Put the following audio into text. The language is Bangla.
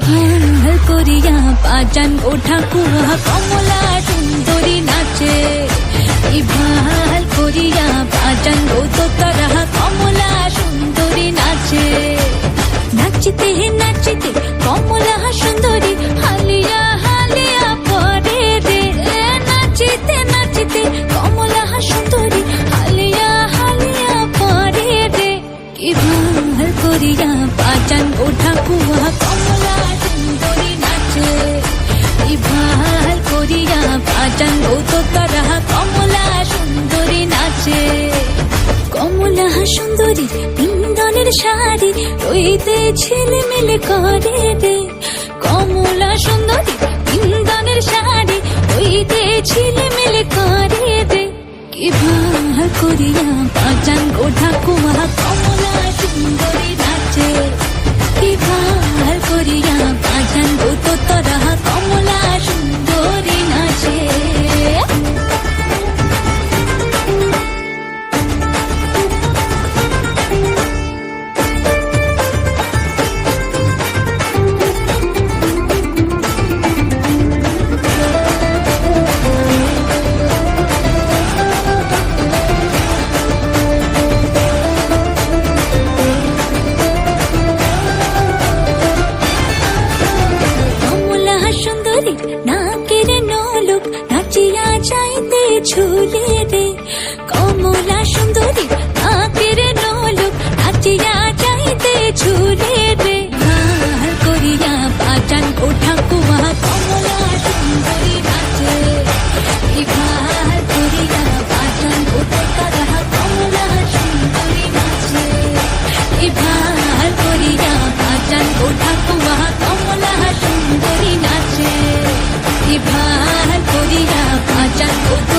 ভাল করিয়া বাজান ও ঠাকুয়া কমলা সুন্দরী নাচে, ভাল করিয়া বাজান ও তোতারা কমলা সুন্দরী নাচে। নাচিতে নাচিতে কমলা সুন্দরী হালিয়া হালিয়া পরে রে, নাচিতে নাচিতে কমলা সুন্দরী হালিয়া হালিয়া পরে রে। কি ভাল করিয়া বাজান ও ঠাকুয়া কমলা সুন্দরী নাচে, ভাল করিয়া বাজান ও তোতারা কমলা সুন্দরী নাচে। কমলা সুন্দরী বিন্দনের শাড়ি রইতে ঝিলমিল করে রে, কমলা সুন্দরী বিন্দনের শাড়ি রইতে ঝিলমিল করে রে। কি ভাল করিয়া বাজান গো ঠাকুয়া কমলা সুন্দরী নাচে, কি ভাল করিয়া বাজান গো তোতারা কমলা সুন্দরী নাচে। নাকের নলক নাচিয়া যাইতে ঝুলে রে, কমলা সুন্দরী নাকের নলক নাচিয়া যাইতে ঝুলে রে। ভাল করিয়া বাজান ও ঠাকুয়া কমলা সুন্দরী নাচে, ভাল করিয়া বাজান ও তোতারা কমলা সুন্দরী নাচে, ভাল করিয়া বাজান ও ঠাকুয়া কমলা সুন্দরী নাচে, ভাল করিয়া বাজান ও